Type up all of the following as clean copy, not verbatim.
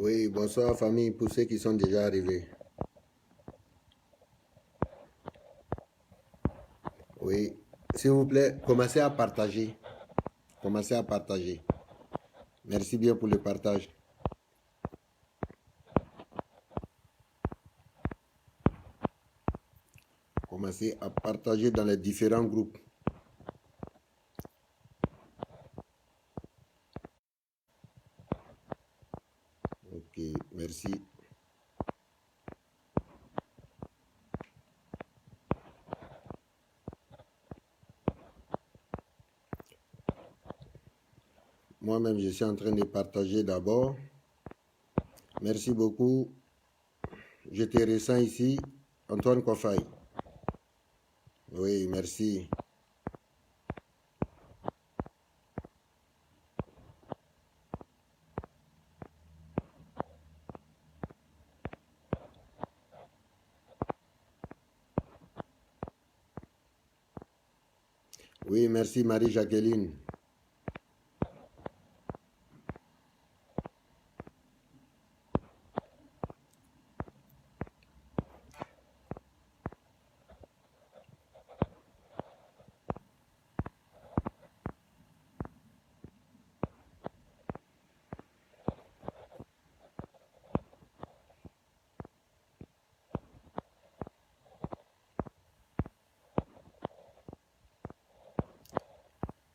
Oui, bonsoir famille, pour ceux qui sont déjà arrivés. Oui, s'il vous plaît, commencez à partager. Commencez à partager. Merci bien pour le partage. Commencez à partager dans les différents groupes. Ok, merci. Moi-même, je suis en train de partager d'abord. Merci beaucoup. Je te ressens ici, Antoine Kofaï. Oui, merci. Oui, merci Marie-Jacqueline.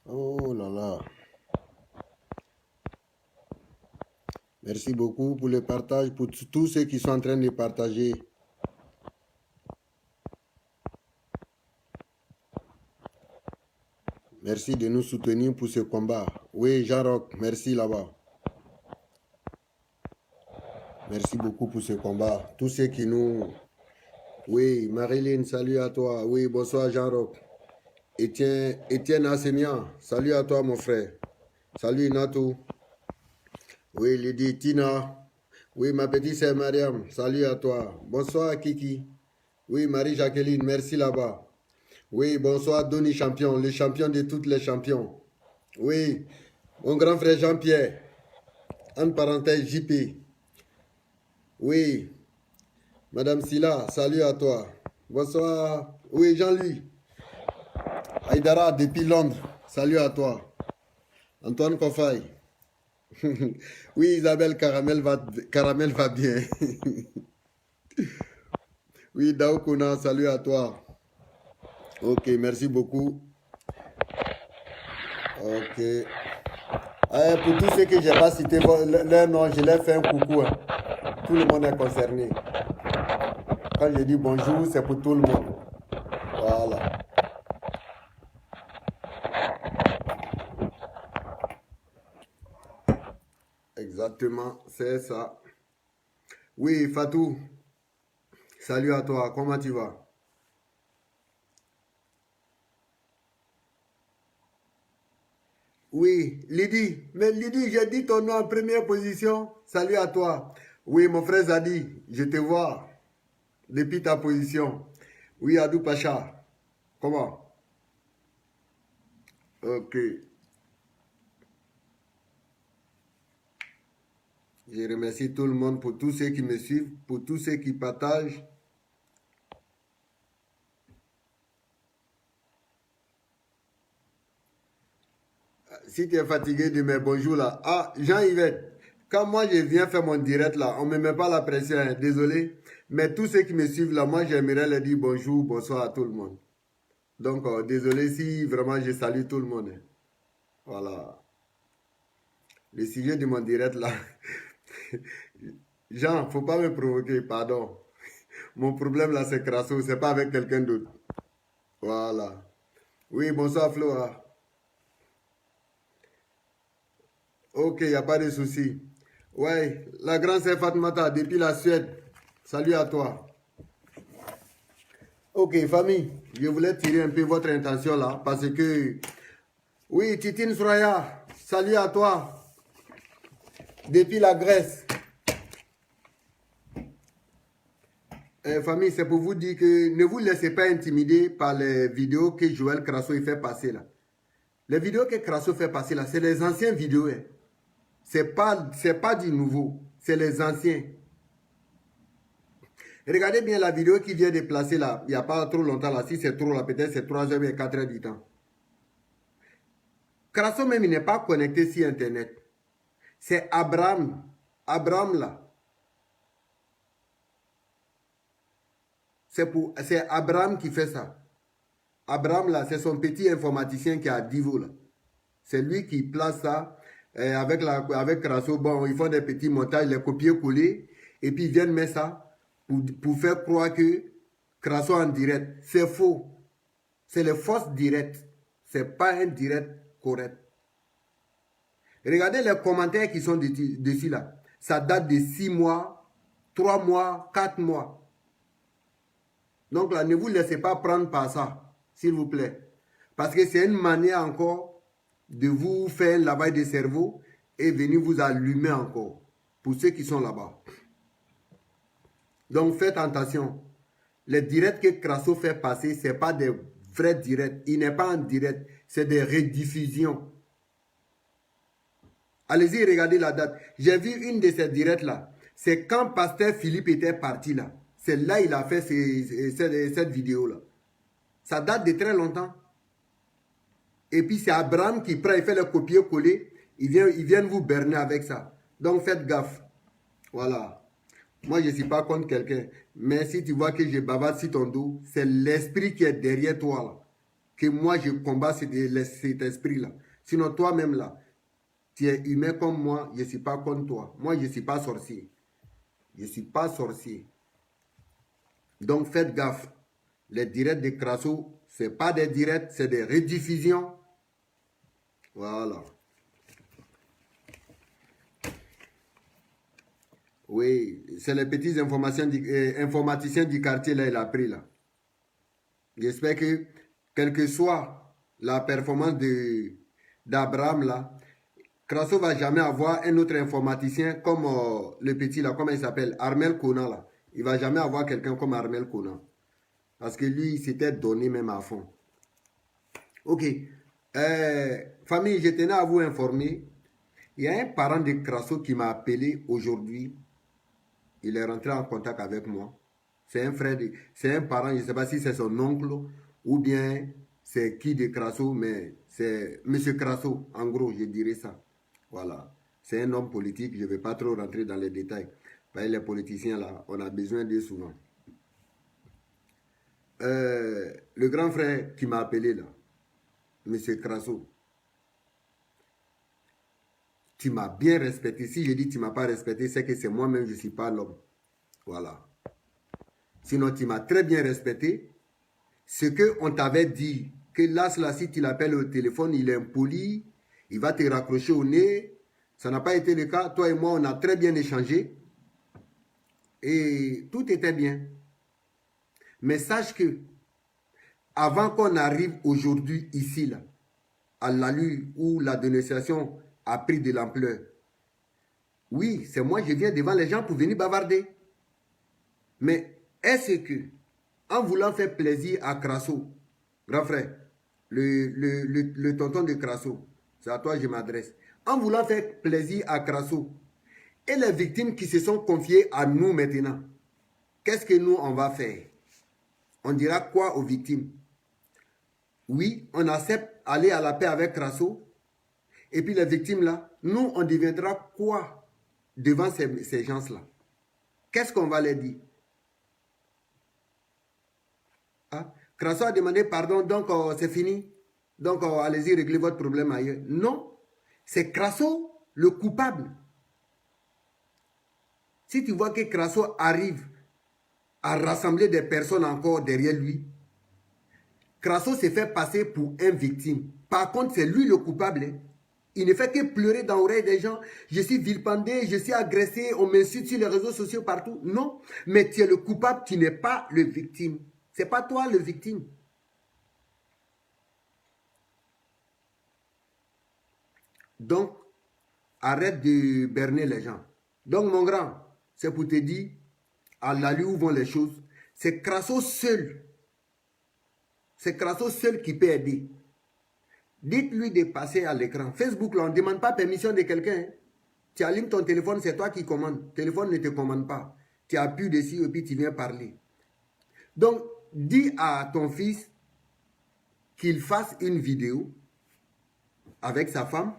Oh là là. Merci beaucoup pour le partage, pour tous ceux qui sont en train de partager. Merci de nous soutenir pour ce combat. Oui, Jean-Roch, merci là-bas. Merci beaucoup pour ce combat. Tous ceux qui nous... Oui, Marilyn, salut à toi. Oui, bonsoir Jean-Roch. Étienne Assénian, salut à toi mon frère. Salut Natou. Oui, Lydie, Tina. Oui, ma petite sœur Mariam, salut à toi. Bonsoir Kiki. Oui, Marie-Jacqueline, merci là-bas. Oui, bonsoir Donny Champion, le champion de toutes les champions. Oui, mon grand frère Jean-Pierre, en parenthèse JP. Oui, Madame Silla, salut à toi. Bonsoir. Oui, Jean-Louis. Aïdara depuis Londres, salut à toi. Antoine Kofaï. Oui, Isabelle Caramel va bien. Oui, Daoukona, salut à toi. Ok, merci beaucoup. Ok. Pour tous ceux que je n'ai pas cité leur nom, je leur fais un coucou. Hein. Tout le monde est concerné. Quand je dis bonjour, c'est pour tout le monde. Voilà. Exactement, c'est ça. Oui, Fatou, salut à toi, comment tu vas? Oui, Lydie, mais Lydie, j'ai dit ton nom en première position. Salut à toi. Oui, mon frère Zadi, je te vois depuis ta position. Oui, Adou Pacha, comment? Ok. Je remercie tout le monde pour tous ceux qui me suivent, pour tous ceux qui partagent. Si tu es fatigué de mes bonjours là. Ah, Jean-Yvette, quand moi je viens faire mon direct là, on ne me met pas la pression, hein, désolé. Mais tous ceux qui me suivent là, moi j'aimerais leur dire bonjour, bonsoir à tout le monde. Donc, désolé si vraiment je salue tout le monde. Hein. Voilà. Le sujet de mon direct là. Jean, faut pas me provoquer, pardon. Mon problème là, c'est Crasso, c'est pas avec quelqu'un d'autre. Voilà. Oui, bonsoir Flora. Ok, il n'y a pas de souci. Ouais, la grande sœur Fatmata, depuis la Suède. Salut à toi. Ok, famille, je voulais tirer un peu votre intention là, parce que... Oui, Titine Sroya, salut à toi. Depuis la Grèce. Famille, c'est pour vous dire que ne vous laissez pas intimider par les vidéos que Joël Crasso il fait passer là. Les vidéos que Crasso fait passer là, c'est les anciennes vidéos. Hein. C'est pas du nouveau. c'est les anciens. Regardez bien la vidéo qui vient de placer là, il n'y a pas trop longtemps là, si c'est trop là, peut-être c'est 3 heures et 4 heures du temps. Crasso même, il n'est pas connecté sur Internet. C'est Abraham. Abraham là. C'est Abraham qui fait ça. Abraham là, c'est son petit informaticien qui est à Divo là. C'est lui qui place ça avec Crasso. Bon, ils font des petits montages, les copier-coller, et puis ils viennent mettre ça pour faire croire que Crasso en direct. C'est faux. C'est le fausse direct. C'est pas un direct correct. Regardez les commentaires qui sont dessus là. Ça date de 6 mois, 3 mois, 4 mois. Donc là, ne vous laissez pas prendre par ça, s'il vous plaît. Parce que c'est une manière encore de vous faire un lavage de cerveau et venir vous allumer encore. Pour ceux qui sont là-bas. Donc faites attention. Les directs que Crasso fait passer, ce n'est pas des vrais directs. Il n'est pas en direct. C'est des rediffusions. Allez-y, regardez la date. J'ai vu une de ces directs-là. C'est quand Pasteur Philippe était parti là. C'est là qu'il a fait cette vidéo-là. Ça date de très longtemps. Et puis c'est Abraham qui prend, il fait le copier-coller. Ils viennent vous berner avec ça. Donc faites gaffe. Voilà. Moi, je ne suis pas contre quelqu'un. Mais si tu vois que je bavarde sur ton dos, c'est l'esprit qui est derrière toi là. Que moi, je combats cet esprit-là. Sinon, toi-même là, tu es humain comme moi, je ne suis pas comme toi. Moi, je ne suis pas sorcier. Je ne suis pas sorcier. Donc, faites gaffe. Les directs de Crasso, ce n'est pas des directs, c'est des rediffusions. Voilà. Oui, c'est les petits informaticiens du quartier, là, il a pris, là. J'espère que, quelle que soit la performance d'Abraham, là, Crasso va jamais avoir un autre informaticien comme le petit, là, comment il s'appelle, Armel Kona, là. Il va jamais avoir quelqu'un comme Armel Kona. Parce que lui, il s'était donné même à fond. Ok. Famille, je tenais à vous informer. Il y a un parent de Crasso qui m'a appelé aujourd'hui. Il est rentré en contact avec moi. C'est un frère, c'est un parent, je ne sais pas si c'est son oncle ou bien c'est qui de Crasso, mais c'est M. Crasso, en gros, je dirais ça. Voilà. C'est un homme politique, je ne vais pas trop rentrer dans les détails. Parce que les politiciens, là, on a besoin d'eux souvent. Le grand frère qui m'a appelé, là, M. Crasso, tu m'as bien respecté. Si je dis tu ne m'as pas respecté, c'est que c'est moi-même, je ne suis pas l'homme. Voilà. Sinon, tu m'as très bien respecté. Ce qu'on t'avait dit, que là, si tu l'appelles au téléphone, il est impoli, il va te raccrocher au nez. Ça n'a pas été le cas. Toi et moi, on a très bien échangé. Et tout était bien. Mais sache que, avant qu'on arrive aujourd'hui ici, là, à l'allure où la dénonciation a pris de l'ampleur, oui, c'est moi, je viens devant les gens pour venir bavarder. Mais est-ce que, en voulant faire plaisir à Crasso, grand frère, le tonton de Crasso, c'est à toi que je m'adresse, en voulant faire plaisir à Crasso, et les victimes qui se sont confiées à nous maintenant, qu'est-ce que nous, on va faire? On dira quoi aux victimes? Oui, on accepte aller à la paix avec Crasso, et puis les victimes là, nous, on deviendra quoi devant ces gens-là? Qu'est-ce qu'on va leur dire? Ah, Crasso a demandé pardon, donc c'est fini. Donc allez-y, réglez votre problème ailleurs. Non, c'est Crasso le coupable. Si tu vois que Crasso arrive à rassembler des personnes encore derrière lui, Crasso s'est fait passer pour une victime. Par contre, c'est lui le coupable. Hein. Il ne fait que pleurer dans l'oreille des gens. Je suis vilipendé, je suis agressé, on m'insulte sur les réseaux sociaux partout. Non, mais tu es le coupable, tu n'es pas le victime. Ce n'est pas toi le victime. Donc, arrête de berner les gens. Donc, mon grand, c'est pour te dire, à l'allure où vont les choses, c'est Crasso seul. C'est Crasso seul qui peut aider. Dites-lui de passer à l'écran. Facebook, là, on ne demande pas permission de quelqu'un. Hein. Tu allumes ton téléphone, c'est toi qui commandes. Le téléphone ne te commande pas. Tu appuies dessus et puis tu viens parler. Donc, dis à ton fils qu'il fasse une vidéo avec sa femme.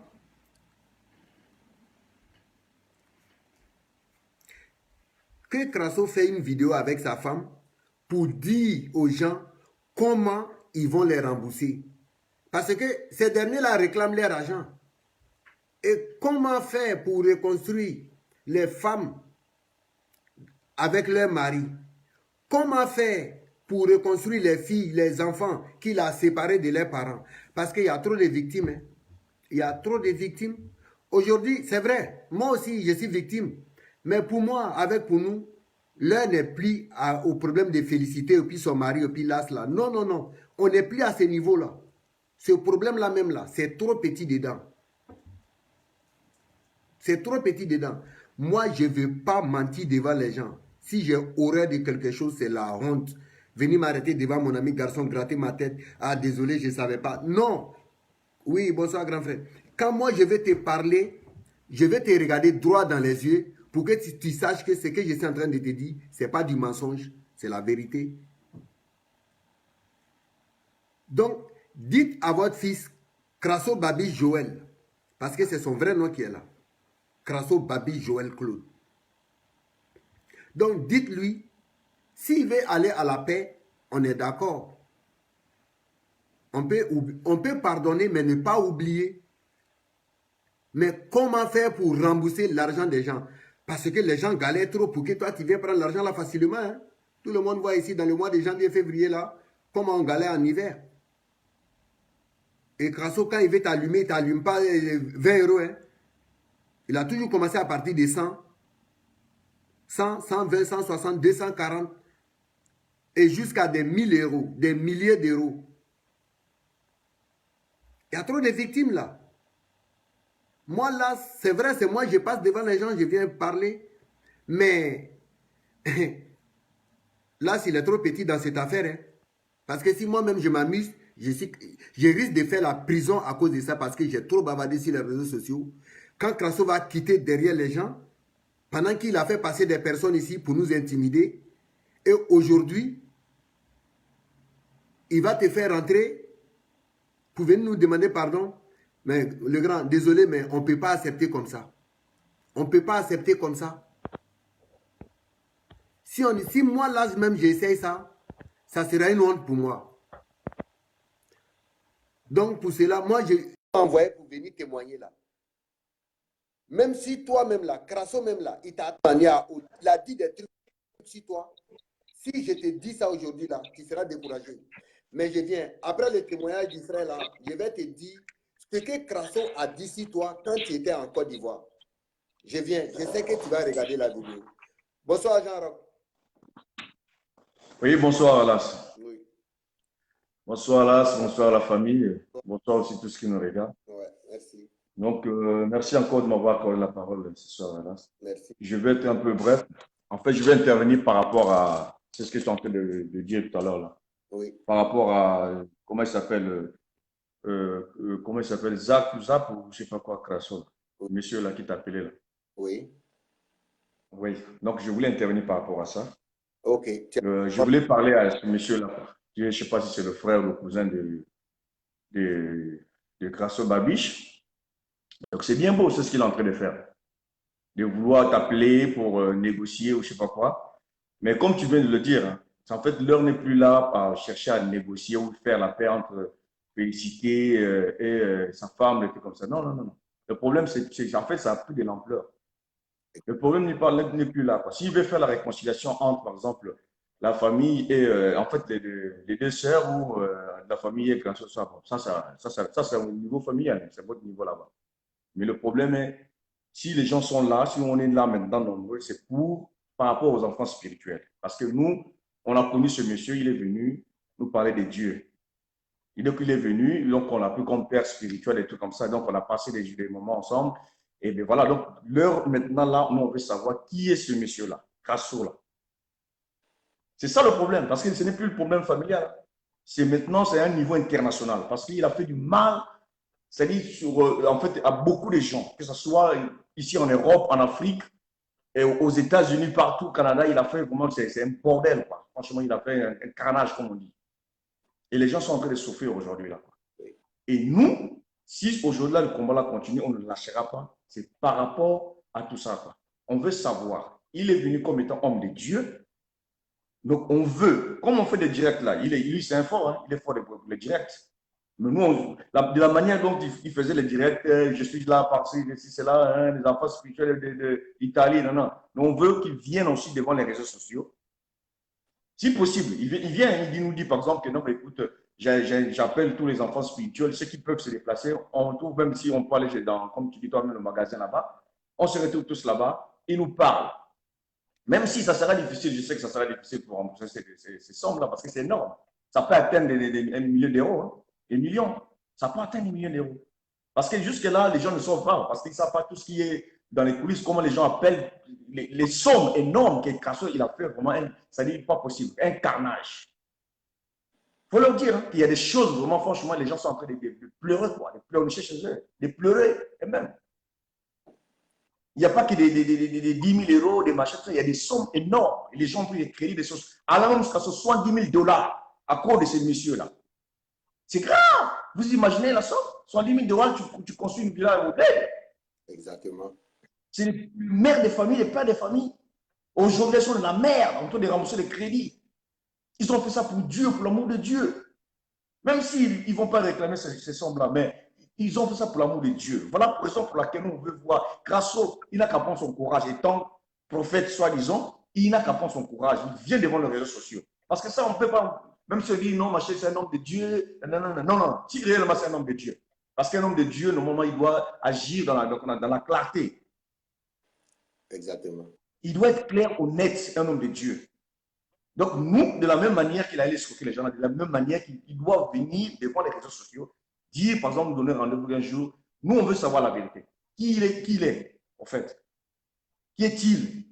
Que Crasso fait une vidéo avec sa femme pour dire aux gens comment ils vont les rembourser. Parce que ces derniers-là réclament leur argent. Et comment faire pour reconstruire les femmes avec leur mari? Comment faire pour reconstruire les filles, les enfants qu'il a séparés de leurs parents? Parce qu'il y a trop de victimes. Hein. Il y a trop de victimes. Aujourd'hui, c'est vrai, moi aussi, je suis victime. Mais pour moi, pour nous, l'un n'est plus au problème de féliciter, et puis son mari, et puis là. Non, non, non. On n'est plus à ce niveau-là. Ce problème-là même là, c'est trop petit dedans. C'est trop petit dedans. Moi, je ne veux pas mentir devant les gens. Si j'ai horreur de quelque chose, c'est la honte. Venir m'arrêter devant mon ami garçon, gratter ma tête. Ah, désolé, je ne savais pas. Non. Oui, bonsoir, grand frère. Quand moi, je vais te parler, je vais te regarder droit dans les yeux pour que tu saches que ce que je suis en train de te dire, ce n'est pas du mensonge, c'est la vérité. Donc, dites à votre fils, Crasso Babi Joël, parce que c'est son vrai nom qui est là. Crasso Babi Joël Claude. Donc, dites-lui, s'il veut aller à la paix, on est d'accord. On peut pardonner, mais ne pas oublier. Mais comment faire pour rembourser l'argent des gens? Parce que les gens galèrent trop pour que toi, tu viennes prendre l'argent là facilement. Hein? Tout le monde voit ici, dans le mois de janvier, février, là, comment on galère en hiver. Et Crasso, quand il veut t'allumer, il ne t'allume pas 20 euros. Hein? Il a toujours commencé à partir de 100, 120, 160, 240 et jusqu'à des 1000 euros, des milliers d'euros. Il y a trop de victimes là. Moi là, c'est vrai, c'est moi, je passe devant les gens, je viens parler. Mais là, s'il est trop petit dans cette affaire, hein, parce que si moi-même je m'amuse, je risque de faire la prison à cause de ça parce que j'ai trop bavardé sur les réseaux sociaux. Quand Crasso va quitter derrière les gens, pendant qu'il a fait passer des personnes ici pour nous intimider, et aujourd'hui, il va te faire rentrer pour venir nous demander pardon. Mais le grand, désolé, mais on ne peut pas accepter comme ça. On ne peut pas accepter comme ça. Si moi, là, même, j'essaye ça, ça sera une honte pour moi. Donc, pour cela, moi, je t'ai envoyé pour venir témoigner là. Même si toi-même là, Crasso même là, il t'a dit des trucs sur toi. Si je te dis ça aujourd'hui là, tu seras découragé. Mais je viens, après le témoignage du frère là, je vais te dire ce que Crasso a dit sur toi quand tu étais en Côte d'Ivoire. Je viens, je sais que tu vas regarder la vidéo. Bonsoir Jean-Roch. Oui, bonsoir Alas. Oui. Bonsoir Alas, bonsoir la famille, bonsoir aussi tous qui nous regardent. Ouais, merci. Donc, merci encore de m'avoir accordé la parole ce soir Alas. Merci. Je vais être un peu bref. En fait, je vais intervenir par rapport à, c'est ce que je suis en train de dire tout à l'heure là. Oui. Par rapport à, comment il s'appelle, Zap ou je ne sais pas quoi, Crasso, Oui. monsieur là qui t'a appelé là. Oui. Oui, donc je voulais intervenir par rapport à ça. Ok. Je voulais parler à ce monsieur là. Je ne sais pas si c'est le frère ou le cousin de Crasso Babiche. Donc c'est bien beau, c'est ce qu'il est en train de faire. De vouloir t'appeler pour négocier ou je ne sais pas quoi. Mais comme tu viens de le dire, hein, en fait, l'heure n'est plus là à chercher à négocier ou faire la paix entre Félicité et sa femme, et tout comme ça. Non, non, non, non. Le problème, c'est qu'en fait, ça a pris de l'ampleur. Le problème n'est plus là. S'il veut faire la réconciliation entre, par exemple, la famille et en fait les deux sœurs ou la famille et Crasso, ça c'est au niveau familial, c'est votre niveau là-bas. Mais le problème est, si les gens sont là, si on est là maintenant nombreux, c'est par rapport aux enfants spirituels. Parce que nous, on a connu ce monsieur, il est venu nous parler de Dieu. Et donc, il est venu, donc on l'a pris comme père spirituel et tout comme ça. Donc, on a passé des moments ensemble. Et bien voilà, donc l'heure maintenant là, nous on veut savoir qui est ce monsieur-là, Crasso là. C'est ça le problème, parce que ce n'est plus le problème familial. C'est maintenant, c'est un niveau international, parce qu'il a fait du mal c'est-à-dire en fait, à beaucoup de gens, que ce soit ici en Europe, en Afrique, et aux États-Unis, partout, au Canada, il a fait vraiment, c'est un bordel, quoi. Franchement, il a fait un carnage, comme on dit. Et les gens sont en train de souffrir aujourd'hui, là. Et nous, si aujourd'hui, le combat là continue, on ne lâchera pas. C'est par rapport à tout ça, quoi. On veut savoir. Il est venu comme étant homme de Dieu. Donc, on veut, comme on fait des directs là, lui, c'est un fort, hein, il est fort pour les directs. Mais nous, de la manière dont il faisait les directs, je suis là, par-ci, c'est là, hein, les enfants spirituels d'Italie, non, non. Mais on veut qu'ils viennent aussi devant les réseaux sociaux. Si possible, il vient, il nous dit par exemple que non, mais écoute, j'appelle tous les enfants spirituels, ceux qui peuvent se déplacer. On trouve, même si on peut aller dans, comme tu dis toi-même, le magasin là-bas, on se retrouve tous là-bas, ils nous parlent. Même si ça sera difficile, je sais que ça sera difficile pour rembourser ces sommes-là, parce que c'est énorme. Ça peut atteindre des millions d'euros, hein, des millions. Ça peut atteindre des millions d'euros. Parce que jusque-là, les gens ne savent pas, parce qu'ils ne savent pas tout ce qui est dans les coulisses, comment les gens appellent les sommes énormes que Castro il a fait, vraiment, ça n'est pas possible, un carnage. Il faut leur dire hein, qu'il y a des choses, vraiment, franchement, les gens sont en train de pleurer, quoi, de pleurnicher chez eux, de pleurer, et même. Il n'y a pas que des 10 000 euros, des machins, il y a des sommes énormes. Et les gens ont pris des crédits, des choses, allant même jusqu'à 70 000 dollars à cause de ces messieurs-là. C'est grave. Vous imaginez la somme 70 000 dollars, tu construis une villa à hôtel. Exactement. C'est les mères des familles, les pères des familles. Aujourd'hui, ils sont de la merde en train de rembourser les crédits. Ils ont fait ça pour Dieu, pour l'amour de Dieu. Même s'ils ne vont pas réclamer ces sommes-là, mais ils ont fait ça pour l'amour de Dieu. Voilà la raison pour laquelle on veut voir. Grasso, il n'a qu'à prendre son courage. Étant prophète, soi-disant, il n'a qu'à prendre son courage. Il vient devant les réseaux sociaux. Parce que ça, on ne peut pas, même se dire, non, machin, c'est un homme de Dieu. Non, non, non, non, non. Si réellement c'est un homme de Dieu. Parce qu'un homme de Dieu, normalement, il doit agir dans la clarté. Exactement. Il doit être clair, honnête, un homme de Dieu. Donc, nous, de la même manière qu'il a escroqué les gens, de la même manière qu'il doit venir devant les réseaux sociaux, dire, par exemple, nous donner rendez-vous un jour, nous, on veut savoir la vérité. Qui il est, en fait? Qui est-il?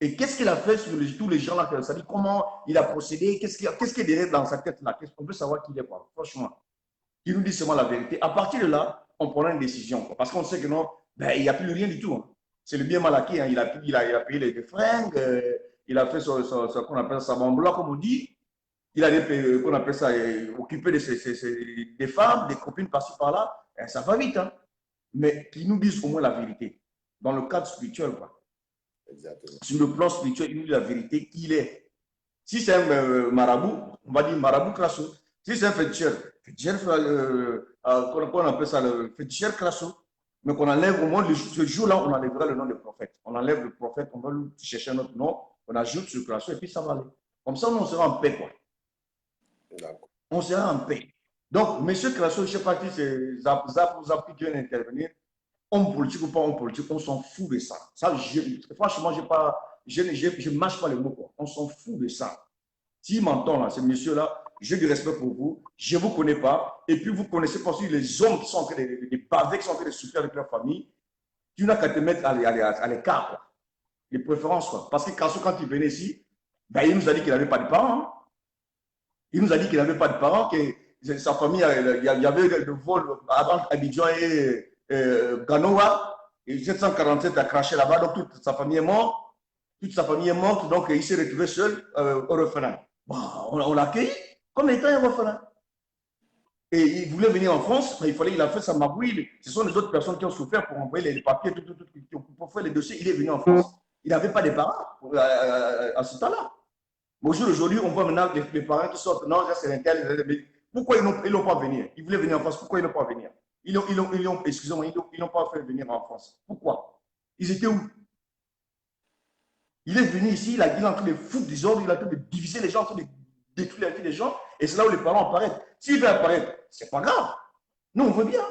Et qu'est-ce qu'il a fait sur tous les gens là? C'est-à-dire comment il a procédé? Qu'est-ce qui est derrière dans sa tête là? On veut savoir qui il est, quoi, franchement. Qui nous dit seulement la vérité. À partir de là, on prendra une décision. Quoi, parce qu'on sait que non, ben, il n'y a plus rien du tout. Hein. C'est le bien mal acquis. Hein. Il a payé les fringues. Il a fait ce qu'on appelle ça blanc, comme on dit. Il a qu'on appelle ça occupé des femmes, des copines par-ci par-là. Ça va vite. Hein. Mais qu'ils nous disent au moins la vérité. Dans le cadre spirituel, quoi. Exactement. Sur le plan spirituel, il nous dit la vérité qu'il est. Si c'est un marabout, on va dire marabout crasso. Si c'est un féticheur, qu'on appelle ça le féticheur crasso. Mais qu'on enlève au moins ce jour-là, on enlèvera le nom du prophète. On enlève le prophète, on va lui chercher un autre nom, on ajoute ce crasso et puis ça va aller. Comme ça, on sera en paix, quoi. On sera en paix. Donc, M. Crasso, je ne sais pas qui c'est, Zap qui vient d'intervenir, homme politique ou pas homme politique, on s'en fout de ça. Franchement, je ne mâche pas les mots, quoi. On s'en fout de ça. S'il m'entend, là, ce monsieur-là, j'ai du respect pour vous, je ne vous connais pas, et puis vous ne connaissez pas aussi les hommes qui sont en train de baver, qui sont en train de souffrir avec leur famille, tu n'as qu'à te mettre à l'écart, quoi. Les préférences, quoi. Parce que Crasso, quand il venait ici, ben, il nous a dit qu'il n'avait pas de parents. Hein. Il nous a dit qu'il n'avait pas de parents, que sa famille, il y avait le vol avant Abidjan et Ganoa, et 747 a craché là-bas, donc toute sa famille est morte. Toute sa famille est morte, donc il s'est retrouvé seul au orphelinat. Bon, on l'a accueilli comme étant un orphelin. Et il voulait venir en France, mais il a fait sa magouille. Ce sont les autres personnes qui ont souffert pour envoyer les papiers, pour faire les dossiers. Il est venu en France. Il n'avait pas de parents à ce temps-là. Aujourd'hui, on voit maintenant les parents qui sortent. Non, c'est l'intel. Pourquoi ils n'ont pas venir? Ils voulaient venir en France. Pourquoi ils n'ont pas venir? Excusez-moi, ils n'ont pas fait venir en France. Pourquoi? Ils étaient où? Il est venu ici, il est en train de foutre des ordres, il est en train de diviser les gens, en train de détruire la vie des gens. Et c'est là où les parents apparaissent. S'il veut apparaître, c'est pas grave. Nous, on veut bien.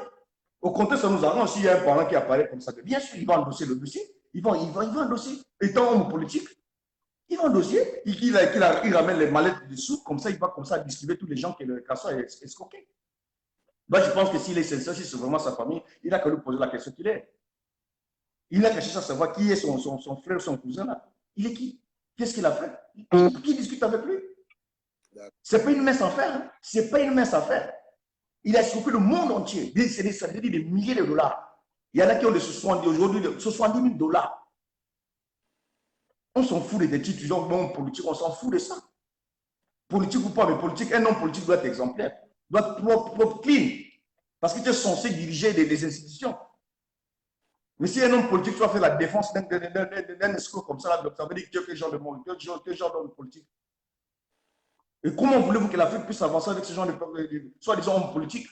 Au contraire, ça nous arrange. S'il y a un parent qui apparaît comme ça, bien sûr, il va endosser le dossier. Il va endosser. Étant homme politique, il va endosser. Il ramène les mallettes de sous, comme ça, il va comme ça distribuer tous les gens que le Crasso a escroqué. Moi, je pense que s'il est sincère, si c'est vraiment sa famille, il n'a qu'à lui poser la question qu'il est. Il n'a qu'à chercher à savoir qui est son frère, son cousin là. Il est qui? Qu'est-ce qu'il a fait? Qui discute avec lui? C'est pas une mince affaire. Hein? C'est pas une mince affaire. Il a escroqué le monde entier. Ça veut dire des milliers de dollars. Il y en a qui ont des 70, aujourd'hui 70 000 dollars. On s'en fout des titres, bon, politique, on s'en fout de ça. Politique ou pas, mais politique, un homme politique doit être exemplaire, doit être propre, clean. Parce que tu es censé diriger des institutions. Mais si un homme politique, tu vas faire la défense d'un escroc comme ça, ça veut dire que tu es quel genre de monde, quel genre d'homme politique. Et comment voulez-vous que l'Afrique puisse avancer avec ce genre de soi-disant hommes politiques?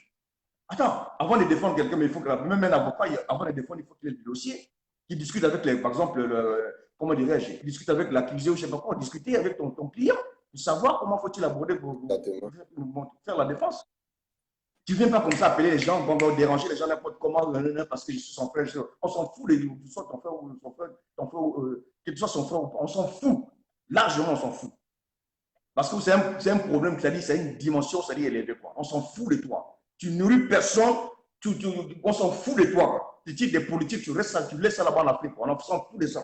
Attends, avant de défendre quelqu'un, mais il faut que même un avocat, avant de défendre, il faut qu'il ait le dossier, qu'il discute avec, par exemple, comment dirais-je, il discute avec l'accusé ou je ne sais pas quoi, discuter avec ton client, pour savoir comment faut-il aborder pour faire la défense. Tu ne viens pas comme ça appeler les gens, déranger les gens n'importe comment, parce que je suis son frère. On s'en fout, que ce soit ton frère ou son frère, que ce soit son frère, on s'en fout. Largement, on s'en fout. Parce que c'est un problème, c'est-à-dire, c'est une dimension, c'est-à-dire élevée. On s'en fout de toi. Tu nourris personne, on s'en fout de toi. Tu dis des politiques, tu laisses ça là-bas en Afrique. On s'en fout de ça.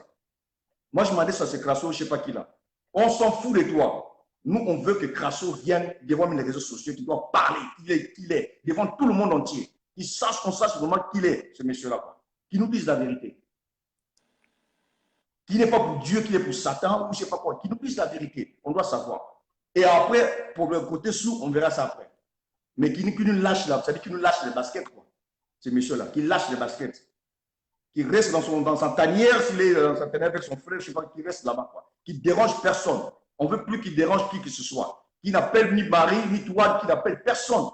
Moi, je m'en dis ça, c'est Crasso, je ne sais pas qui là. On s'en fout de toi. Nous, on veut que Crasso vienne devant les réseaux sociaux, qu'il doit parler, qu'il est, devant tout le monde entier. Qu'il sache, qu'on sache vraiment qui il est, ce monsieur-là. Qu'il nous dise la vérité. Qu'il n'est pas pour Dieu, qu'il est pour Satan, ou je ne sais pas quoi. Qu'il nous dise la vérité. On doit savoir. Et après, pour le côté sous, on verra ça après. Mais qu'il nous lâche là, c'est-à-dire qu'il nous lâche les baskets, quoi. Ce monsieur-là, qu'il lâche les baskets. Qu'il reste dans sa tanière, s'il est dans sa tanière avec son frère, je ne sais pas, qu'il reste là-bas, quoi. Qu'il ne dérange personne. On ne veut plus qu'il dérange qui que ce soit. Qu'il n'appelle ni Marie, ni toi, qu'il n'appelle personne.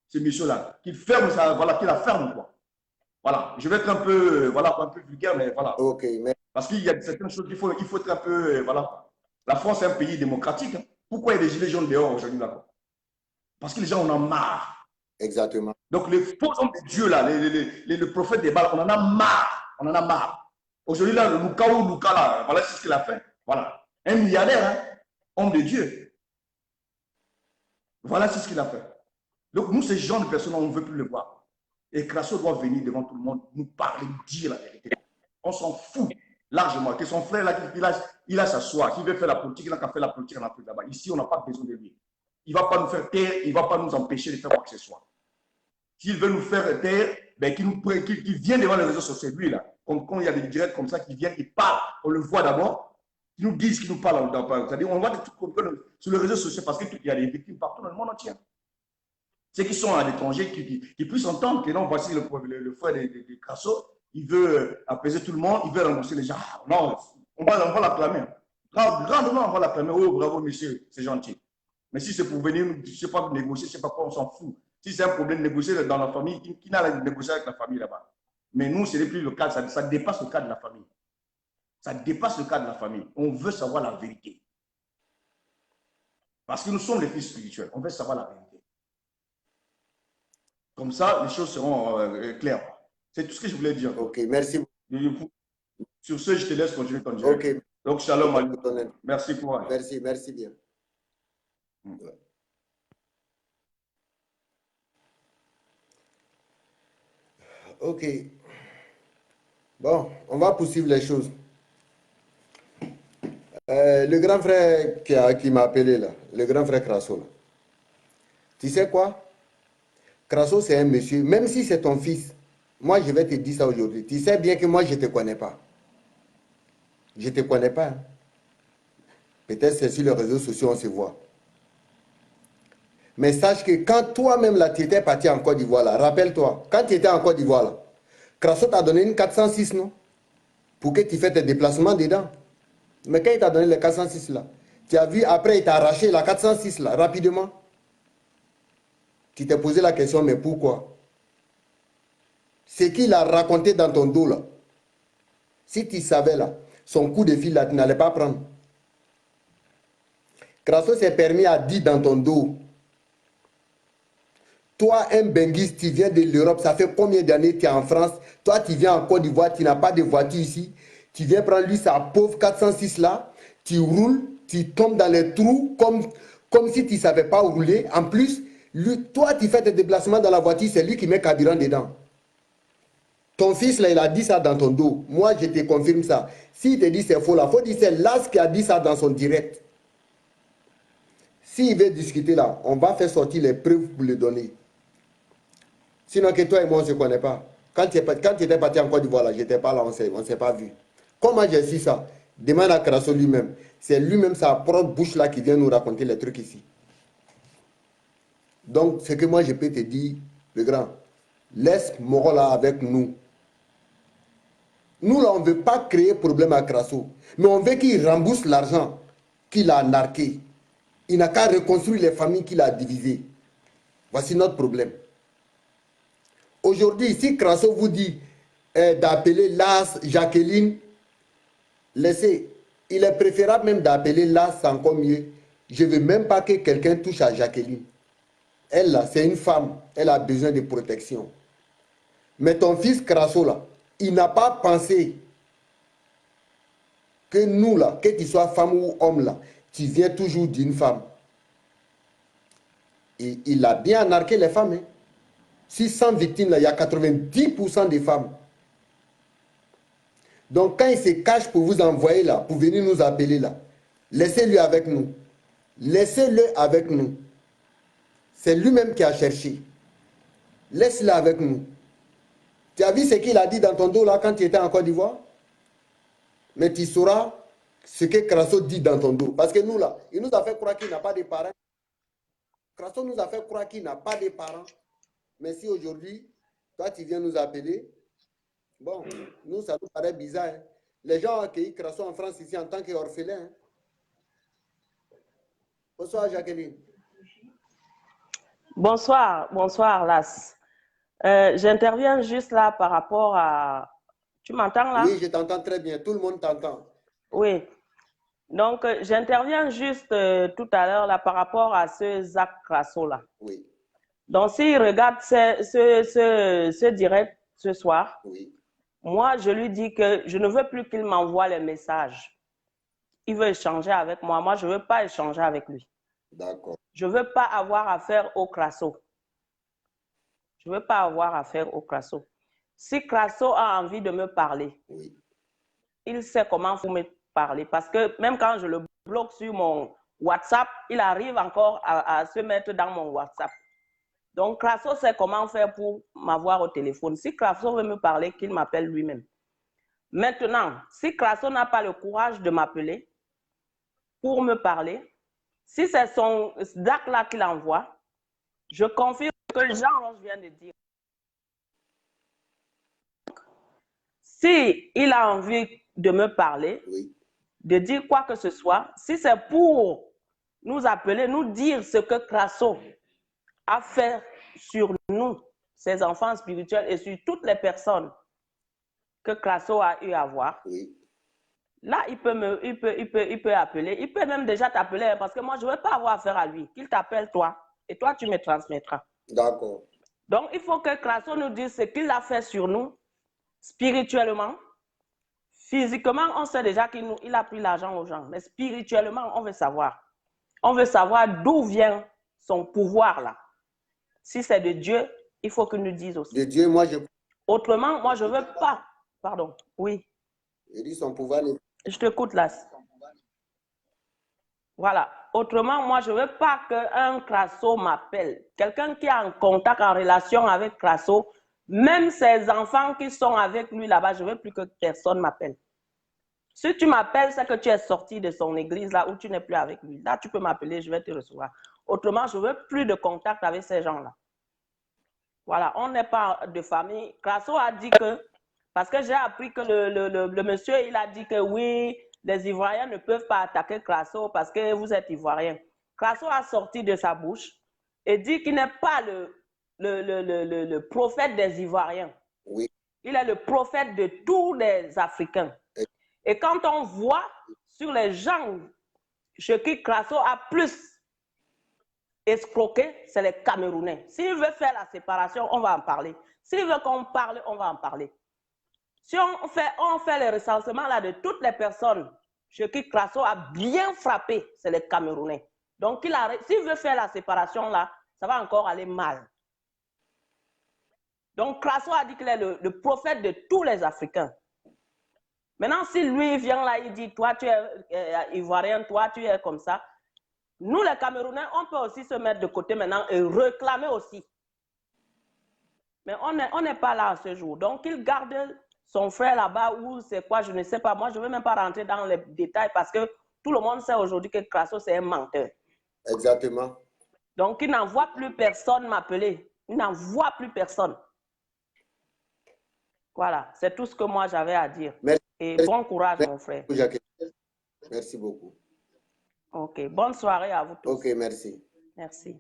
Ce monsieur-là. Qu'il ferme ça, voilà, qu'il la ferme, quoi. Voilà. Je vais être un peu, voilà, un peu vulgaire, mais voilà. Ok, mais... Parce qu'il y a certaines choses qu'il faut être un peu, voilà. La France est un pays démocratique. Hein. Pourquoi il y a des gilets jaunes dehors aujourd'hui, là? Parce que les gens en ont marre. Exactement. Donc, les faux hommes de Dieu, là, les prophètes des balles, on en a marre. On en a marre. Aujourd'hui, là, le Luka là, voilà ce qu'il a fait. Voilà. Un milliardaire, hein, homme de Dieu. Voilà ce qu'il a fait. Donc, nous, ces gens de personnes, on ne veut plus le voir. Et Crasso doit venir devant tout le monde, nous parler, dire la vérité. On s'en fout largement. Que son frère, là, il a sa soie, qu'il veut faire la politique, il n'a qu'à faire la politique en Afrique là-bas. Ici, on n'a pas besoin de lui. Il ne va pas nous faire taire, il ne va pas nous empêcher de faire quoi que ce soit. S'il veut nous faire taire, ben, qu'il vienne devant les réseaux sociaux, lui, là. Quand il y a des directs comme ça, qu'il viennent, qu'il parle, on le voit d'abord, qu'ils nous disent, qu'ils nous parlent. C'est-à-dire, on voit des trucs sur les réseaux sociaux parce qu'il y a des victimes partout dans le monde entier. Ceux qui sont à l'étranger, qui puissent entendre que non, voici le frère de Crasso, il veut apaiser tout le monde, il veut rembourser les gens. Non, on va l'acclamer. Grandement, on va l'acclamer. Oh, bravo, monsieur, c'est gentil. Mais si c'est pour venir, je ne sais pas, négocier, je ne sais pas quoi, on s'en fout. Si c'est un problème de négocier dans la famille, qui n'a à négocier avec la famille là-bas? Mais nous, ce n'est plus le cadre, ça dépasse le cadre de la famille. Ça dépasse le cadre de la famille. On veut savoir la vérité. Parce que nous sommes les fils spirituels. On veut savoir la vérité. Comme ça, les choses seront claires. C'est tout ce que je voulais dire. Ok, merci. Sur ce, je te laisse continuer ton direct. Ok. Donc, shalom. Merci pour. Merci bien. Ouais. Ok. Bon, on va poursuivre les choses. Le grand frère qui m'a appelé là, le grand frère Crasso là. Tu sais quoi? Crasso, c'est un monsieur, même si c'est ton fils, moi je vais te dire ça aujourd'hui. Tu sais bien que moi je ne te connais pas. Je ne te connais pas. Hein. Peut-être c'est sur les réseaux sociaux, on se voit. Mais sache que quand toi-même là, tu étais parti en Côte d'Ivoire là, rappelle-toi, quand tu étais en Côte d'Ivoire là, Crasso t'a donné une 406, non? Pour que tu fasses tes déplacements dedans. Mais quand il t'a donné les 406 là, tu as vu, après il t'a arraché la 406 là, rapidement. Tu t'es posé la question, mais pourquoi? Ce qu'il a raconté dans ton dos là, si tu savais là, son coup de fil là, tu n'allais pas prendre. Crasso s'est permis à dire dans ton dos, toi un benguiste, tu viens de l'Europe, ça fait combien d'années tu es en France? Toi tu viens en Côte d'Ivoire, tu n'as pas de voiture ici. Tu viens prendre lui sa pauvre 406 là, tu roules, tu tombes dans les trous comme si tu ne savais pas rouler. En plus, lui, toi tu fais tes déplacements dans la voiture, c'est lui qui met carburant dedans. Ton fils là, il a dit ça dans ton dos. Moi, je te confirme ça. S'il te dit c'est faux là, il faut dire c'est Las qui a dit ça dans son direct. S'il veut discuter là, on va faire sortir les preuves pour le donner. Sinon que toi et moi, on ne se connaît pas. Quand tu étais parti en Côte d'Ivoire, là, j'étais pas là, on ne s'est pas vu. Comment j'ai su ça? Demande à Crasso lui-même. C'est lui-même sa propre bouche là qui vient nous raconter les trucs ici. Donc, ce que moi je peux te dire, le grand, laisse Moro là avec nous. Nous là, on ne veut pas créer problème à Crasso, mais on veut qu'il rembourse l'argent qu'il a narqué. Il n'a qu'à reconstruire les familles qu'il a divisées. Voici notre problème. Aujourd'hui, si Crasso vous dit d'appeler Las, Jacqueline, laissez. Il est préférable même d'appeler Las, c'est encore mieux. Je ne veux même pas que quelqu'un touche à Jacqueline. Elle, là, c'est une femme. Elle a besoin de protection. Mais ton fils Crasso, là, il n'a pas pensé que nous, là, que tu sois femme ou homme, là, tu viens toujours d'une femme. Et il a bien narqué les femmes. Hein. Si 100 victimes, là, il y a 90% des femmes. Donc, quand il se cache pour vous envoyer là, pour venir nous appeler là, laissez-le avec nous. Laissez-le avec nous. C'est lui-même qui a cherché. Laisse-le avec nous. Tu as vu ce qu'il a dit dans ton dos là quand tu étais en Côte d'Ivoire? Mais tu sauras ce que Crasso dit dans ton dos. Parce que nous là, il nous a fait croire qu'il n'a pas de parents. Crasso nous a fait croire qu'il n'a pas de parents. Mais si aujourd'hui, toi tu viens nous appeler, bon, nous ça nous paraît bizarre. Hein. Les gens ont accueilli Crasso en France ici en tant qu'orphelin. Hein. Bonsoir Jacqueline. Bonsoir, bonsoir Las. J'interviens juste là par rapport à... Tu m'entends là? Oui, je t'entends très bien. Tout le monde t'entend. Oui. Donc, j'interviens juste tout à l'heure là par rapport à ce Zach Crasso là. Oui. Donc, s'il regarde ce direct ce soir, oui. Moi, je lui dis que je ne veux plus qu'il m'envoie les messages. Il veut échanger avec moi. Moi, je ne veux pas échanger avec lui. D'accord. Je ne veux pas avoir affaire au Crasso. Je ne veux pas avoir affaire au Crasso. Si Crasso a envie de me parler, oui. il sait comment vous me parler. Parce que même quand je le bloque sur mon WhatsApp, il arrive encore à se mettre dans mon WhatsApp. Donc, Crasso sait comment faire pour m'avoir au téléphone. Si Crasso veut me parler, qu'il m'appelle lui-même. Maintenant, si Crasso n'a pas le courage de m'appeler pour me parler, si c'est son DAC là qu'il envoie, je confirme que Jean-Roch vient de dire. Si il a envie de me parler, oui. de dire quoi que ce soit, si c'est pour nous appeler, nous dire ce que Crasso a fait sur nous, ses enfants spirituels et sur toutes les personnes que Crasso a eu à voir, oui. Là, il peut appeler. Il peut même déjà t'appeler parce que moi, je ne veux pas avoir affaire à lui. Qu'il t'appelle toi et toi, tu me transmettras. D'accord. Donc, il faut que Crasso nous dise ce qu'il a fait sur nous, spirituellement. Physiquement, on sait déjà qu'il a pris l'argent aux gens. Mais spirituellement, on veut savoir. On veut savoir d'où vient son pouvoir là. Si c'est de Dieu, il faut qu'il nous dise aussi. De Dieu, moi, je... Autrement, moi, je ne veux pas. Pardon, oui. Il dit son pouvoir... Je t'écoute là. Voilà. Autrement, moi, je ne veux pas qu'un Crasso m'appelle. Quelqu'un qui est en contact, en relation avec Crasso, même ses enfants qui sont avec lui là-bas, je ne veux plus que personne m'appelle. Si tu m'appelles, c'est que tu es sorti de son église là où tu n'es plus avec lui. Là, tu peux m'appeler, je vais te recevoir. Autrement, je ne veux plus de contact avec ces gens-là. Voilà, on n'est pas de famille. Crasso a dit que, parce que j'ai appris que le monsieur, il a dit que oui, les Ivoiriens ne peuvent pas attaquer Crasso parce que vous êtes Ivoirien. Crasso a sorti de sa bouche et dit qu'il n'est pas le prophète des Ivoiriens. Oui. Il est le prophète de tous les Africains. Et quand on voit sur les gens chez qui Crasso a plus escroqué, c'est les Camerounais. S'il veut faire la séparation, on va en parler. S'il veut qu'on parle, on va en parler. Si on fait le recensement là de toutes les personnes chez qui Crasso a bien frappé, c'est les Camerounais. Donc, s'il veut faire la séparation là, ça va encore aller mal. Donc, Crasso a dit qu'il est le prophète de tous les Africains. Maintenant, si lui vient là, il dit, toi tu es ivoirien, toi tu es comme ça. Nous, les Camerounais, on peut aussi se mettre de côté maintenant et réclamer aussi. Mais on n'est pas là à ce jour. Donc, il garde son frère là-bas ou c'est quoi, je ne sais pas. Moi, je ne veux même pas rentrer dans les détails parce que tout le monde sait aujourd'hui que Crasso, c'est un menteur. Exactement. Donc, il n'envoie plus personne m'appeler. Il n'envoie plus personne. Voilà, c'est tout ce que moi j'avais à dire. Merci. Et bon courage, mon frère. Merci beaucoup. Ok, bonne soirée à vous tous. Ok, merci. Merci.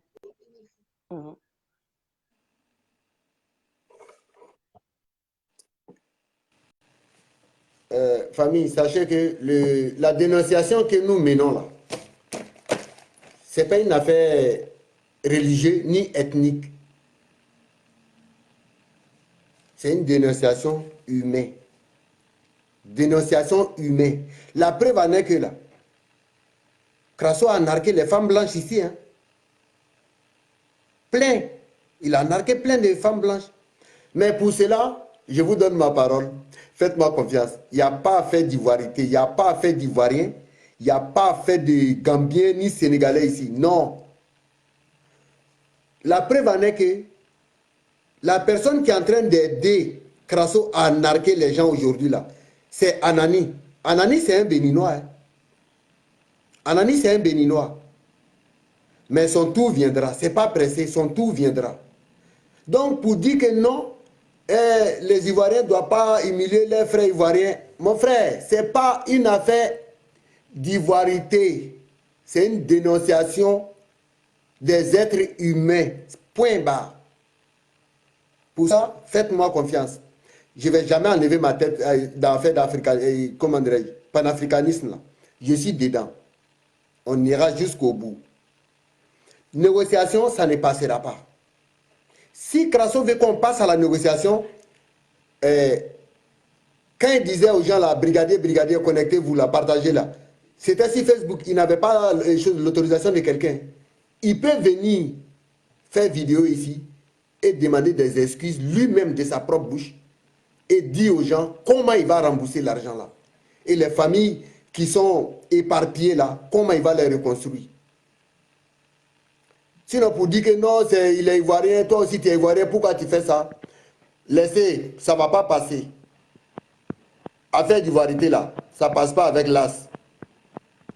Famille, sachez que la dénonciation que nous menons là, ce n'est pas une affaire religieuse ni ethnique. C'est une dénonciation humaine. Dénonciation humaine. La preuve en est que là, Crasso a narqué les femmes blanches ici. Hein. Plein. Il a narqué plein de femmes blanches. Mais pour cela, je vous donne ma parole. Faites-moi confiance. Il n'y a pas à faire d'ivoirité. Il n'y a pas à faire d'ivoirien. Il n'y a pas à faire de Gambien ni Sénégalais ici. Non. La preuve en est que la personne qui est en train d'aider Crasso à narquer les gens aujourd'hui là, c'est Anani. Anani, c'est un Béninois. Hein. Anani, c'est un Béninois. Mais son tour viendra. Ce n'est pas pressé, son tour viendra. Donc, pour dire que non, les Ivoiriens ne doivent pas humilier leurs frères ivoiriens. Mon frère, ce n'est pas une affaire d'ivoirité. C'est une dénonciation des êtres humains. Point barre. Pour ça, faites-moi confiance. Je ne vais jamais enlever ma tête dans l'affaire panafricanisme. Là. Je suis dedans. On ira jusqu'au bout. Négociation, ça ne passera pas. Si Crasso veut qu'on passe à la négociation, quand il disait aux gens là, brigadier, connectez-vous là, partagez là, c'était sur Facebook, il n'avait pas l'autorisation de quelqu'un. Il peut venir faire vidéo ici et demander des excuses lui-même de sa propre bouche et dire aux gens comment il va rembourser l'argent là. Et les familles qui sont éparpillées là, comment il va les reconstruire. Sinon, pour dire que non, il est ivoirien, toi aussi tu es ivoirien, pourquoi tu fais ça? Laissez, ça ne va pas passer. Affaire d'ivoirité là, ça ne passe pas avec l'as.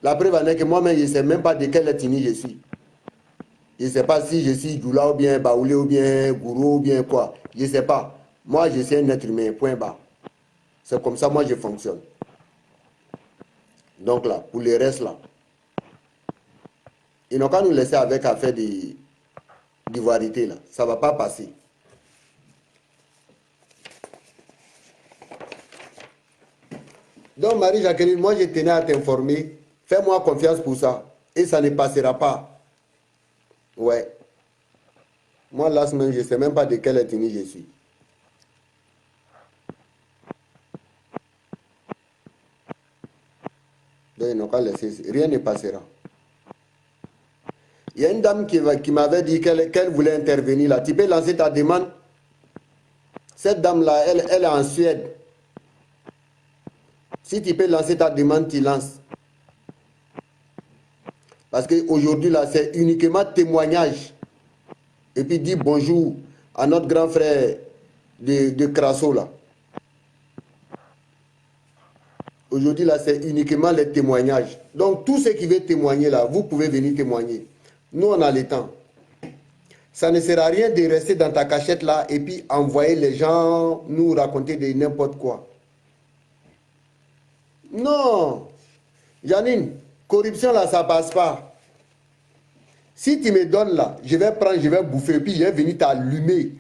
La preuve en est que moi-même, je ne sais même pas de quelle ethnie je suis. Je ne sais pas si je suis Djoula ou bien Baoulé ou bien Gourou ou bien quoi. Je ne sais pas. Moi, je suis un être humain, point bas. C'est comme ça, moi, je fonctionne. Donc là, pour le reste là, ils n'ont qu'à nous laisser avec affaire d'ivoirité là. Ça ne va pas passer. Donc Marie-Jacqueline, moi je tenais à t'informer. Fais-moi confiance pour ça. Et ça ne passera pas. Ouais. Moi là, je ne sais même pas de quelle ethnie je suis. Donc ils n'ont qu'à laisser. Rien ne passera. Il y a une dame qui m'avait dit qu'elle voulait intervenir là. Tu peux lancer ta demande. Cette dame-là, elle est en Suède. Si tu peux lancer ta demande, tu lances. Parce qu'aujourd'hui, là, c'est uniquement témoignage. Et puis dire bonjour à notre grand frère de Crasso, là. Aujourd'hui, là, c'est uniquement les témoignages. Donc, tout ce qui veut témoigner, là, vous pouvez venir témoigner. Nous, on a le temps. Ça ne sert à rien de rester dans ta cachette, là, et puis envoyer les gens nous raconter de n'importe quoi. Non. Janine, corruption, là, ça passe pas. Si tu me donnes, là, je vais prendre, je vais bouffer, puis je vais venir t'allumer.